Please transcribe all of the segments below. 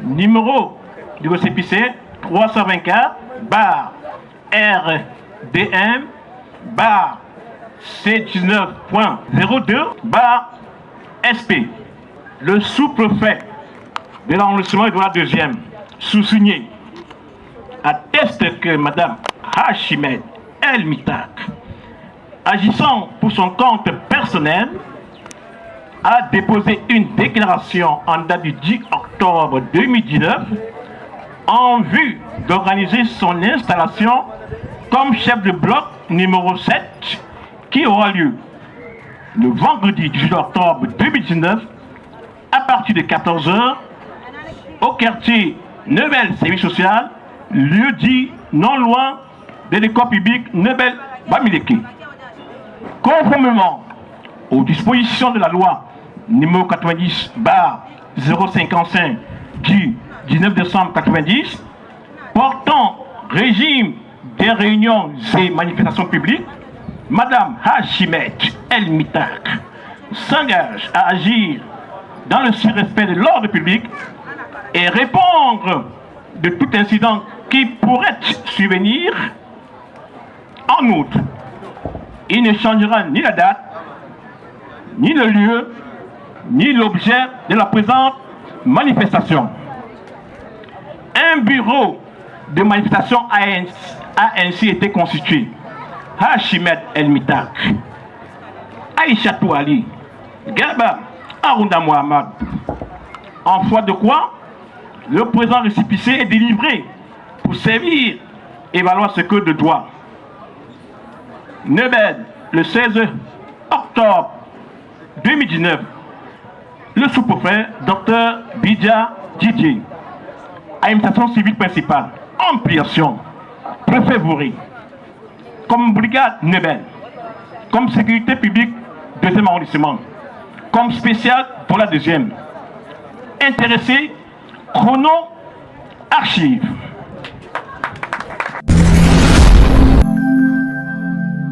Numéro du récépissé 324 bar RDM bar C19.02 bar SP. Le sous-préfet de l'arrondissement de la deuxième, sous-signé, atteste que Mme Hachimed El Mitak, agissant pour son compte personnel, a déposé une déclaration en date du 10 octobre 2019 en vue d'organiser son installation comme chef de bloc numéro 7 qui aura lieu le vendredi 18 octobre 2019 à partir de 14 h au quartier Nebel Service Social, lieu dit non loin de l'école publique Nebel Bamileke. Conformément aux dispositions de la loi numéro 90/055 du 19 décembre 90 portant régime des réunions et manifestations publiques, Madame Hachimed El Mitak s'engage à agir dans le respect de l'ordre public et répondre de tout incident qui pourrait survenir. En outre, il ne changera ni la date, ni le lieu, ni l'objet de la présente manifestation. Un bureau de manifestation a ainsi été constitué. Hachimed El Mitak, Aïchatou Ali, Garba Arunda Mohamed. En foi de quoi, le présent récépissé est délivré pour servir et valoir ce que de droit. Nebel, le 16 octobre 2019, le sous-préfet Dr Bidja Didier, administration civile principale, ampliation, préfet Bouré, comme brigade Nebel, comme sécurité publique deuxième arrondissement, comme spécial pour la deuxième. Intéressé, chrono, archive.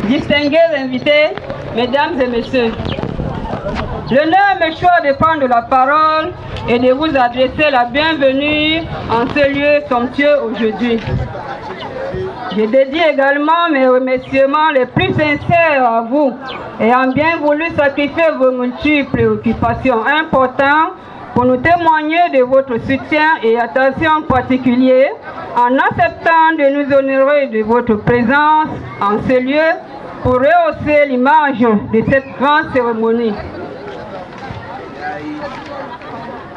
Distingués invités, mesdames et messieurs, l'honneur me choisit de prendre la parole et de vous adresser la bienvenue en ce lieu somptueux aujourd'hui. Je dédie également mes remerciements les plus sincères à vous, ayant bien voulu sacrifier vos multiples occupations importantes pour nous témoigner de votre soutien et attention particulier en acceptant de nous honorer de votre présence en ce lieu pour rehausser l'image de cette grande cérémonie.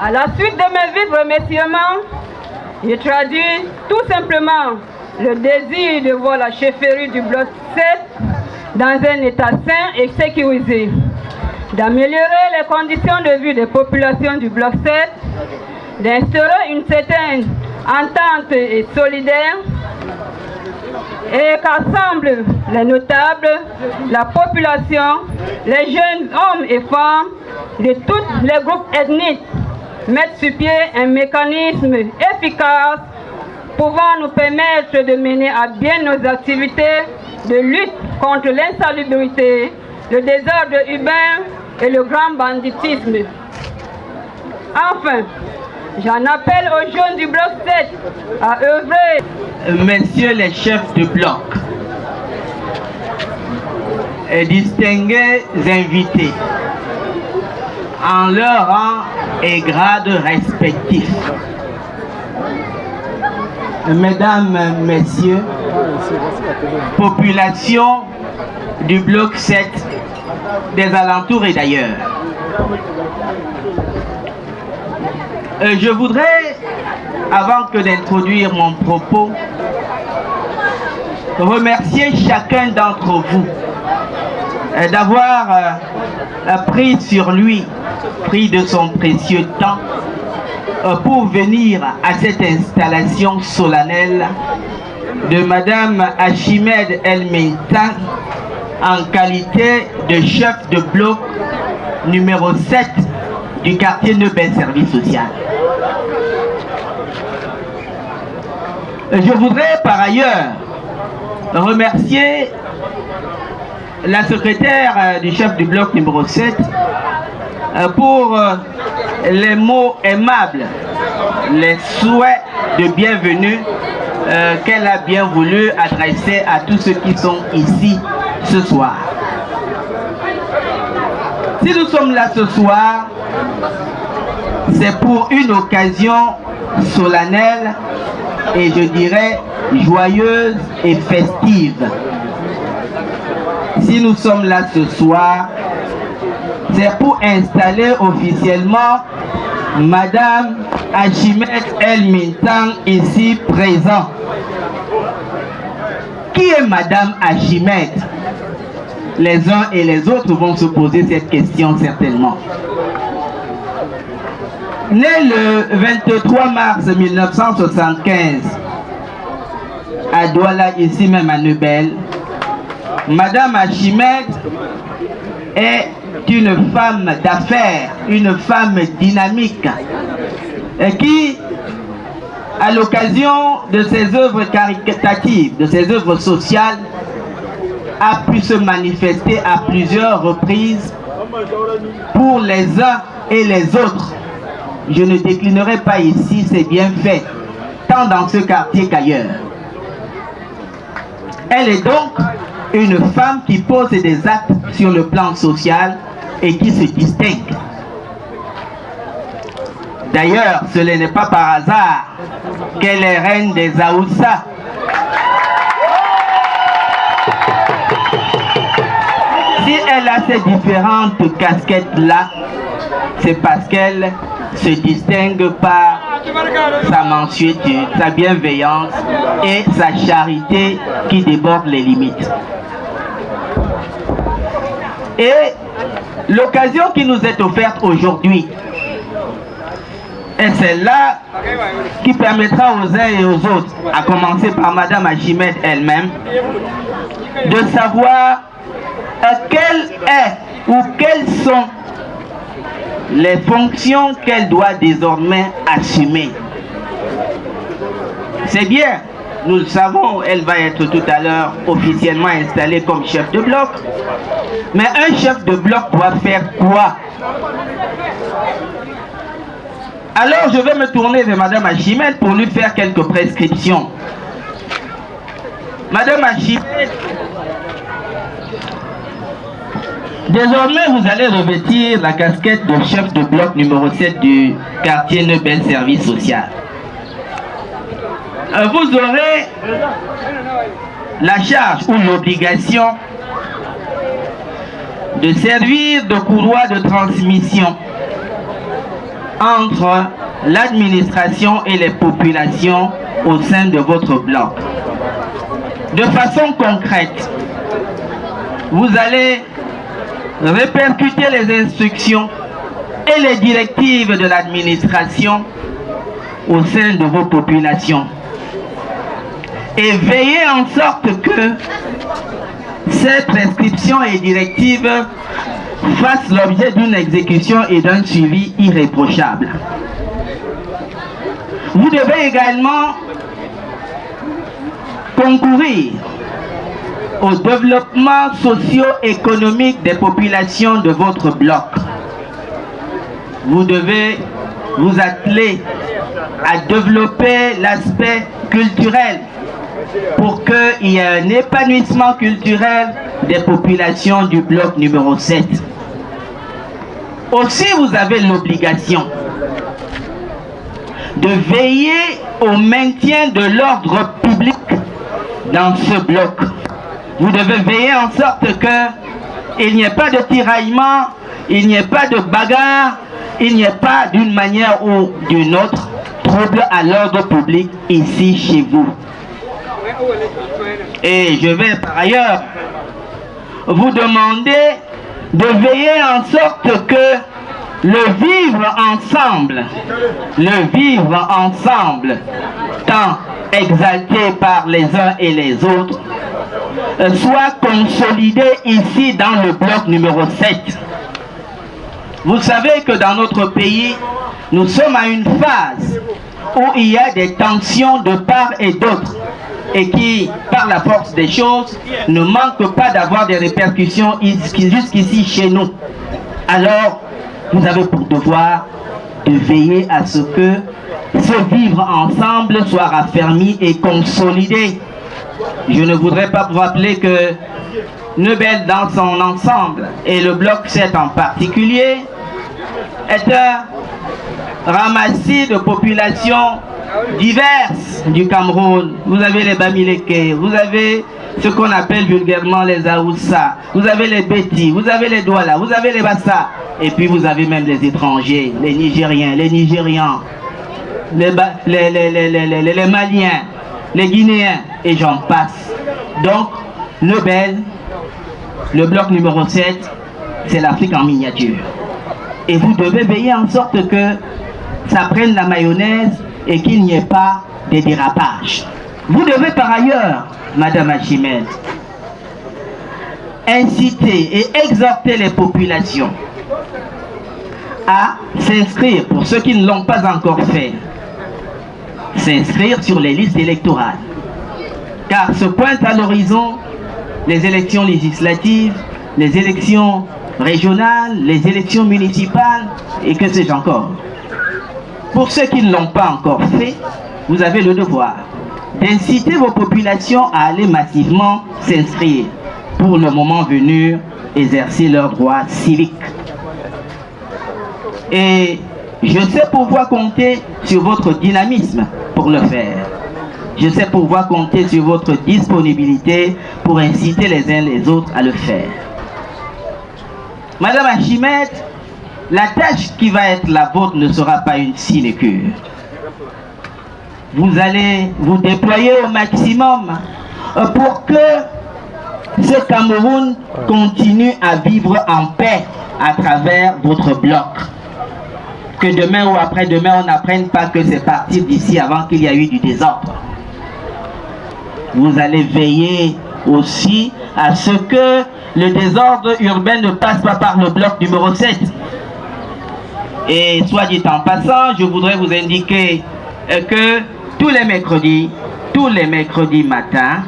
À la suite de mes vifs remerciements, je traduis tout simplement le désir de voir la chefferie du bloc 7 dans un état sain et sécurisé, d'améliorer les conditions de vie des populations du bloc 7, d'instaurer une certaine entente et solidaire, et qu'ensemble les notables, la population, les jeunes hommes et femmes de tous les groupes ethniques mettent sur pied un mécanisme efficace pouvant nous permettre de mener à bien nos activités de lutte contre l'insalubrité, le désordre urbain et le grand banditisme. Enfin, j'en appelle aux jeunes du bloc 7 à œuvrer. Messieurs les chefs de bloc, et distingués invités, en leur rang et grade respectifs, mesdames, messieurs, population du bloc 7, des alentours et d'ailleurs. Je voudrais, avant que d'introduire mon propos, remercier chacun d'entre vous d'avoir pris sur lui, pris de son précieux temps pour venir à cette installation solennelle de Madame Hachimed El-Mintang en qualité de chef de bloc numéro 7 du quartier Neubel Service Social. Je voudrais par ailleurs remercier la secrétaire du chef du bloc numéro 7 pour les mots aimables, les souhaits de bienvenue qu'elle a bien voulu adresser à tous ceux qui sont ici ce soir. Si nous sommes là ce soir, c'est pour une occasion solennelle et je dirais joyeuse et festive. Si nous sommes là ce soir, c'est pour installer officiellement Madame Hachimed El-Mintang ici présent. Qui est Madame Hachimed? Les uns et les autres vont se poser cette question certainement. Née le 23 mars 1975 à Douala, ici même à Neubel, Madame Hachimed est une femme d'affaires, une femme dynamique qui, à l'occasion de ses œuvres caritatives, de ses œuvres sociales, a pu se manifester à plusieurs reprises pour les uns et les autres. Je ne déclinerai pas ici ses bienfaits, tant dans ce quartier qu'ailleurs. Elle est donc une femme qui pose des actes sur le plan social et qui se distingue. D'ailleurs, ce n'est pas par hasard qu'elle est reine des Aoussa. Si elle a ces différentes casquettes-là, c'est parce qu'elle se distingue par sa mansuétude, sa bienveillance et sa charité qui déborde les limites. Et l'occasion qui nous est offerte aujourd'hui est celle-là qui permettra aux uns et aux autres, à commencer par Madame Hachimed elle-même, de savoir quelle est ou quelles sont les fonctions qu'elle doit désormais assumer. C'est bien, nous le savons, elle va être tout à l'heure officiellement installée comme chef de bloc. Mais un chef de bloc doit faire quoi? Alors je vais me tourner vers Madame Hachimed pour lui faire quelques prescriptions. Madame Hachimed, désormais vous allez revêtir la casquette de chef de bloc numéro 7 du quartier Neubel Service Social. Vous aurez la charge ou l'obligation de servir de courroie de transmission entre l'administration et les populations au sein de votre bloc. De façon concrète, vous allez répercuter les instructions et les directives de l'administration au sein de vos populations et veiller en sorte que ces prescriptions et directives fassent l'objet d'une exécution et d'un suivi irréprochable. Vous devez également concourir au développement socio-économique des populations de votre bloc. Vous devez vous atteler à développer l'aspect culturel pour qu'il y ait un épanouissement culturel des populations du bloc numéro 7. Aussi, vous avez l'obligation de veiller au maintien de l'ordre public dans ce bloc. Vous devez veiller en sorte qu'il n'y ait pas de tiraillement, il n'y ait pas de bagarre, il n'y ait pas d'une manière ou d'une autre trouble à l'ordre public ici chez vous. Et je vais par ailleurs vous demander de veiller en sorte que le vivre ensemble, tant exalté par les uns et les autres, soit consolidé ici dans le bloc numéro 7. Vous savez que dans notre pays, nous sommes à une phase où il y a des tensions de part et d'autre et qui, par la force des choses, ne manquent pas d'avoir des répercussions jusqu'ici chez nous. Alors, vous avez pour devoir de veiller à ce que ce vivre ensemble soit raffermi et consolidé. Je ne voudrais pas vous rappeler que Neubel dans son ensemble et le bloc 7 en particulier est un ramassis de populations diverses du Cameroun. Vous avez les Bamileke, vous avez ce qu'on appelle vulgairement les Aoussa, vous avez les Beti, vous avez les Douala, vous avez les Bassa, et puis vous avez même les étrangers, les Nigériens, les Nigérians, les Maliens, les Guinéens, et j'en passe. Donc, Neubel, le bloc numéro 7, c'est l'Afrique en miniature. Et vous devez veiller en sorte que ça prenne la mayonnaise et qu'il n'y ait pas de dérapage. Vous devez par ailleurs, Madame Achimède, inciter et exhorter les populations à s'inscrire, pour ceux qui ne l'ont pas encore fait, s'inscrire sur les listes électorales. Car se pointent à l'horizon les élections législatives, les élections régionales, les élections municipales et que sais-je encore. Pour ceux qui ne l'ont pas encore fait, vous avez le devoir d'inciter vos populations à aller massivement s'inscrire pour le moment venu exercer leurs droits civiques. Et je sais pouvoir compter sur votre dynamisme pour le faire. Je sais pouvoir compter sur votre disponibilité pour inciter les uns les autres à le faire. Madame Achimède, la tâche qui va être la vôtre ne sera pas une sinécure. Vous allez vous déployer au maximum pour que ce Cameroun continue à vivre en paix à travers votre bloc. Que demain ou après-demain, on n'apprenne pas que c'est parti d'ici avant qu'il y ait eu du désordre. Vous allez veiller aussi à ce que le désordre urbain ne passe pas par le bloc numéro 7. Et soit dit en passant, je voudrais vous indiquer que tous les mercredis matins,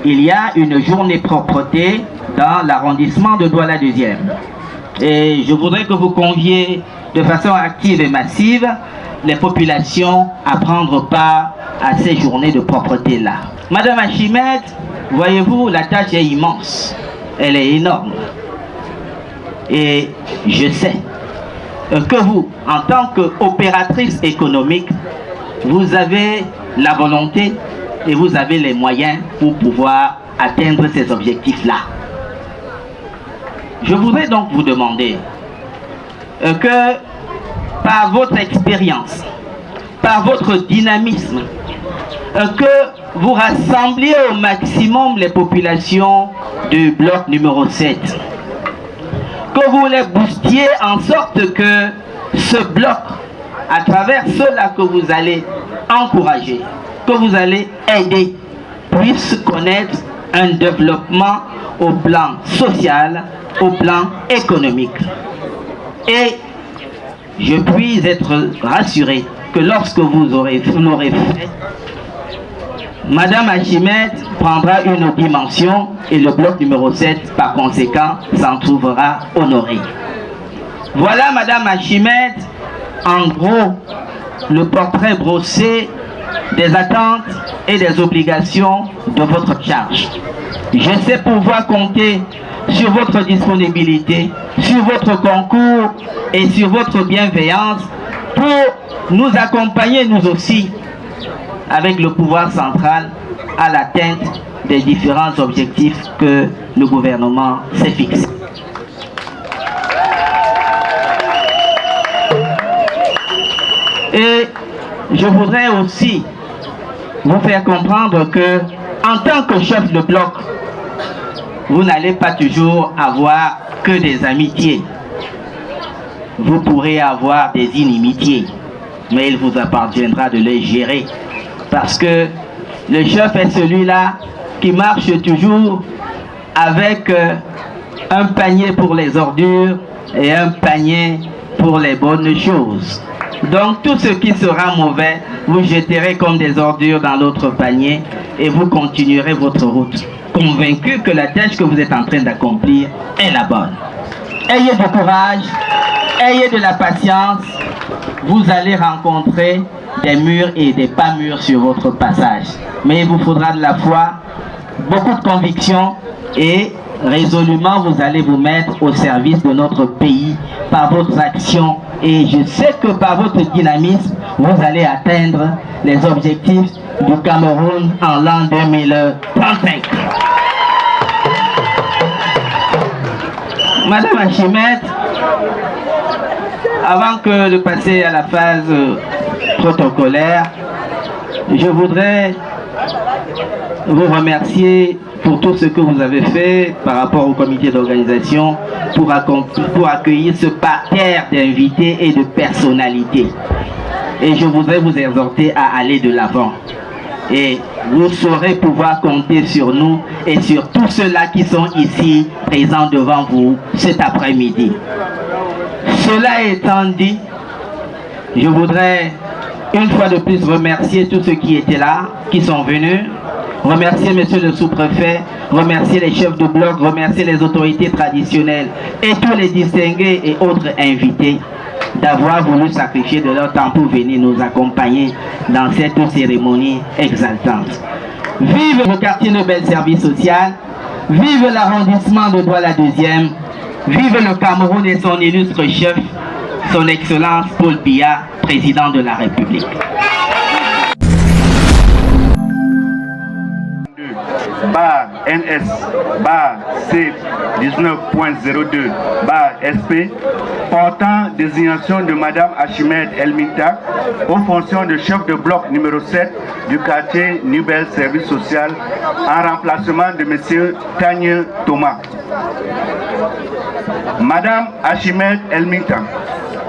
il y a une journée propreté dans l'arrondissement de Douala 2e. Et je voudrais que vous conviez de façon active et massive les populations à prendre part à ces journées de propreté-là. Madame Achimède, voyez-vous, la tâche est immense. Elle est énorme. Et je sais que vous, en tant qu'opératrice économique, vous avez la volonté et vous avez les moyens pour pouvoir atteindre ces objectifs-là. Je voudrais donc vous demander que par votre expérience, par votre dynamisme, que vous rassembliez au maximum les populations du bloc numéro 7. Que vous les boostiez en sorte que ce bloc, à travers ceux-là que vous allez encourager, que vous allez aider, puisse connaître un développement au plan social, au plan économique. Et je puis être rassuré que lorsque vous l'aurez fait, Madame Achimède prendra une dimension et le bloc numéro 7, par conséquent, s'en trouvera honoré. Voilà, Madame Achimède, en gros, le portrait brossé des attentes et des obligations de votre charge. Je sais pouvoir compter sur votre disponibilité, sur votre concours et sur votre bienveillance pour nous accompagner, nous aussi, avec le pouvoir central à l'atteinte des différents objectifs que le gouvernement s'est fixés. Et je voudrais aussi vous faire comprendre que, en tant que chef de bloc, vous n'allez pas toujours avoir que des amitiés. vous pourrez avoir des inimitiés, mais il vous appartiendra de les gérer. Parce que le chef est celui-là qui marche toujours avec un panier pour les ordures et un panier pour les bonnes choses. Donc tout ce qui sera mauvais, vous jeterez comme des ordures dans l'autre panier et vous continuerez votre route, convaincu que la tâche que vous êtes en train d'accomplir est la bonne. Ayez du courage, ayez de la patience, vous allez rencontrer des murs et des pas mûrs sur votre passage. Mais il vous faudra de la foi, beaucoup de conviction et résolument vous allez vous mettre au service de notre pays par votre action. Et je sais que par votre dynamisme, vous allez atteindre les objectifs du Cameroun en l'an 2035. Madame Achimède, avant de passer à la phase protocolaire, je voudrais vous remercier pour tout ce que vous avez fait par rapport au comité d'organisation pour accueillir ce parterre d'invités et de personnalités. Et je voudrais vous exhorter à aller de l'avant. Et vous saurez pouvoir compter sur nous et sur tous ceux-là qui sont ici présents devant vous cet après-midi. Cela étant dit, je voudrais une fois de plus remercier tous ceux qui étaient là, qui sont venus, remercier monsieur le sous-préfet, remercier les chefs de bloc, remercier les autorités traditionnelles et tous les distingués et autres invités d'avoir voulu sacrifier de leur temps pour venir nous accompagner dans cette cérémonie exaltante. Vive le quartier Nobel Service Social, vive l'arrondissement de Douala 2e, vive le Cameroun et son illustre chef, son Excellence Paul Biya, président de la République. Bar NS bar C 19.02 bar SP portant désignation de Madame Achimède Elmintak aux fonctions de chef de bloc numéro 7 du quartier Nubel Service Social en remplacement de Monsieur Tanye Thomas. Madame Achimède Elmintak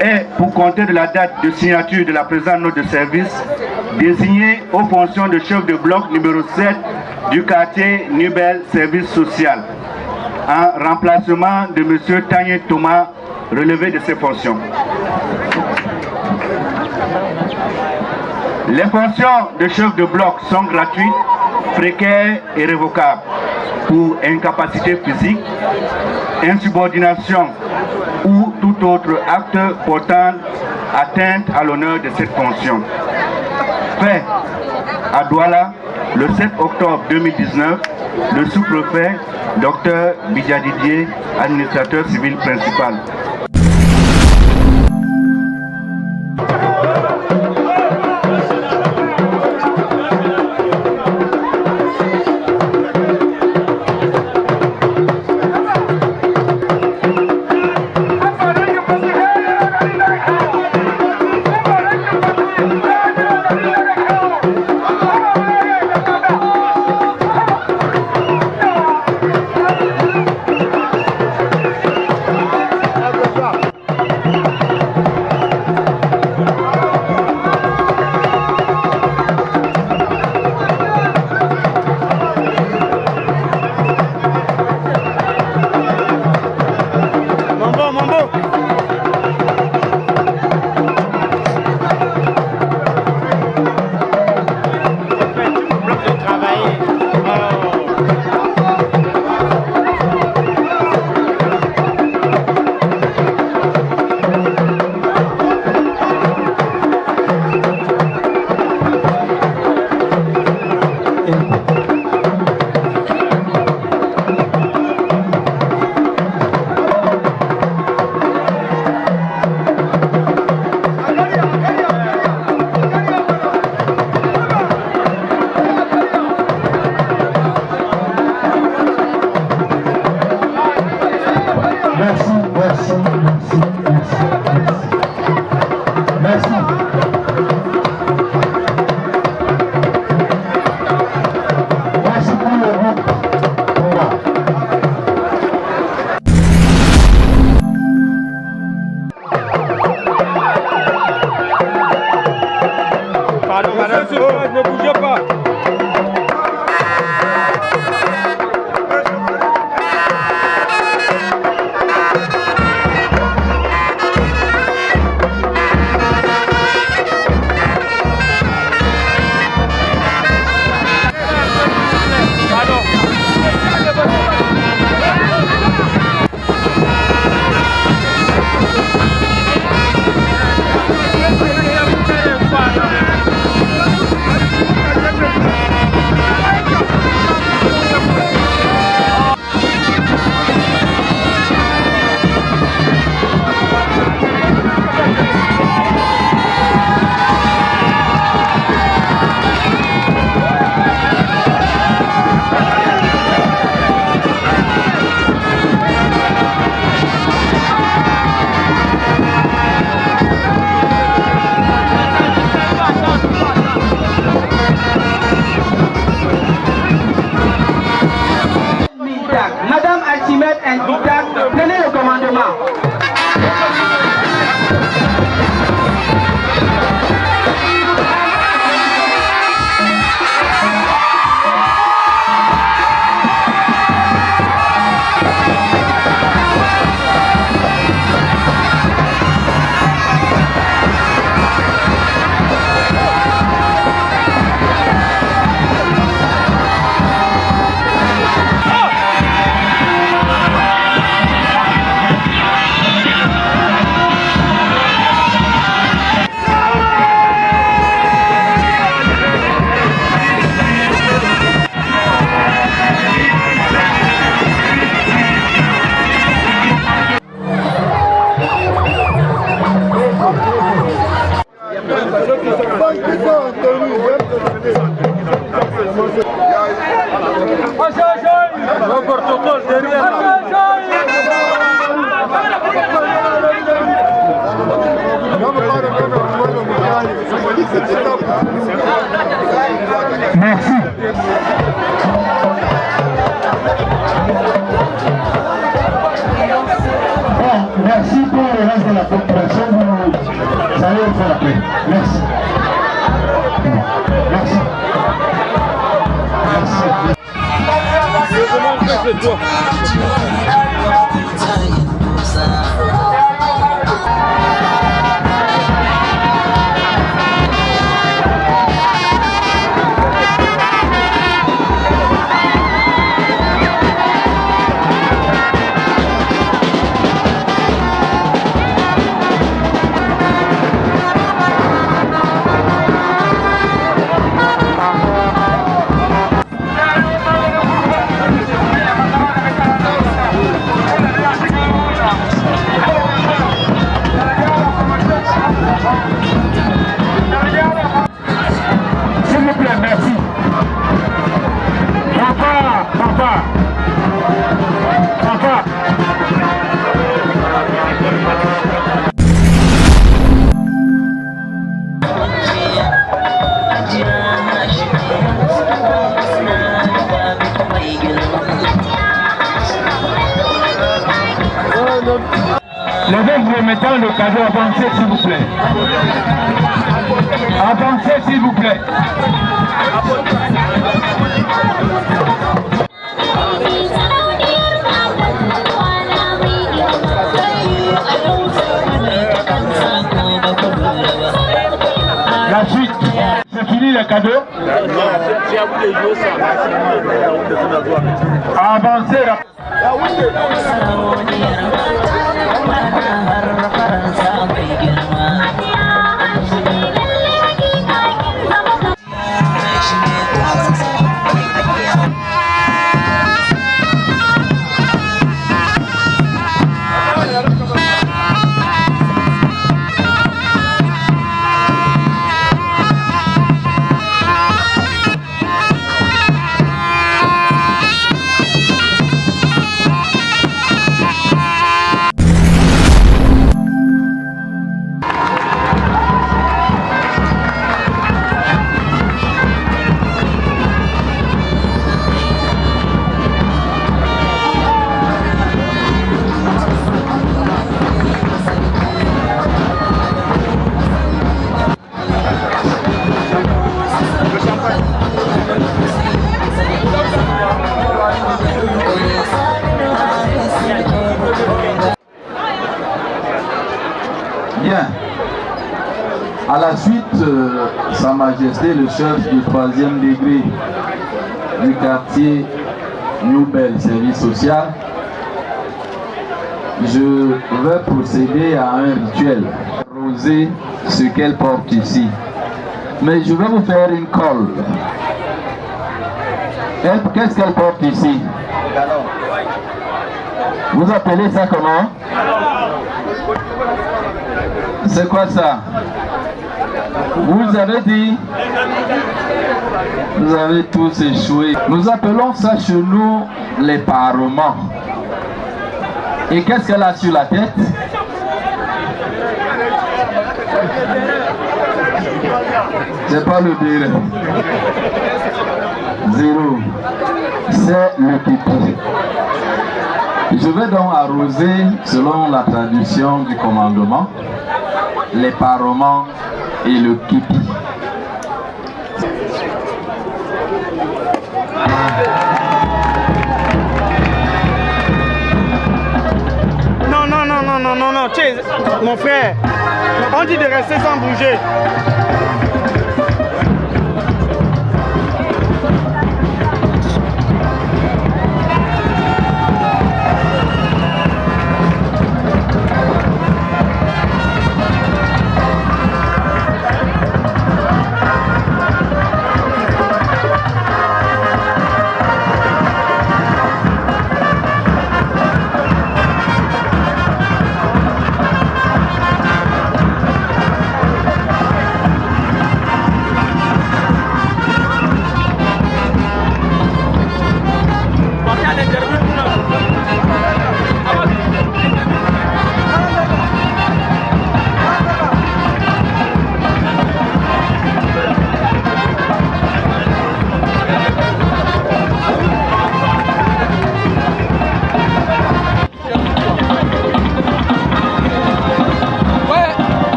est, pour compter de la date de signature de la présente note de service, désignée aux fonctions de chef de bloc numéro 7 du quartier Nubel Service Social, en remplacement de M. Tanye Thomas, relevé de ses fonctions. Les fonctions de chef de bloc sont gratuites, précaires et révocables pour incapacité physique, insubordination ou tout autre acte portant atteinte à l'honneur de cette fonction. Fait à Douala, le 7 octobre 2019, le sous-préfet, Dr Bidja Didier, administrateur civil principal. Pardon, madame, ne bougez pas. Madame Archimède Ngitak, prenez le commandement. Merci. Bon, merci pour le reste de la population. Vous allez faire la paix. Merci. Merci. Merci. Je demande que c'est toi. S'il vous plaît, merci. Papa. Les remettants le cadeau, avancez s'il vous plaît. Avancez s'il vous plaît. La suite, c'est fini les cadeaux. C'est à vous de jouer ça. Avancez là. À la suite, Sa Majesté le chef du 3e degré du quartier New Bell Service Social, je vais procéder à un rituel. Arroser ce qu'elle porte ici. Mais je vais vous faire une colle. Qu'est-ce qu'elle porte ici? Vous appelez ça comment? C'est quoi ça? Vous avez dit? Vous avez tous échoué. Nous appelons ça chez nous les parements. Et qu'est-ce qu'elle a sur la tête? C'est pas le béret. 0. C'est le képi. Je vais donc arroser, selon la tradition du commandement, les parements et le képi. Non, tiens, mon frère, on dit de rester sans bouger.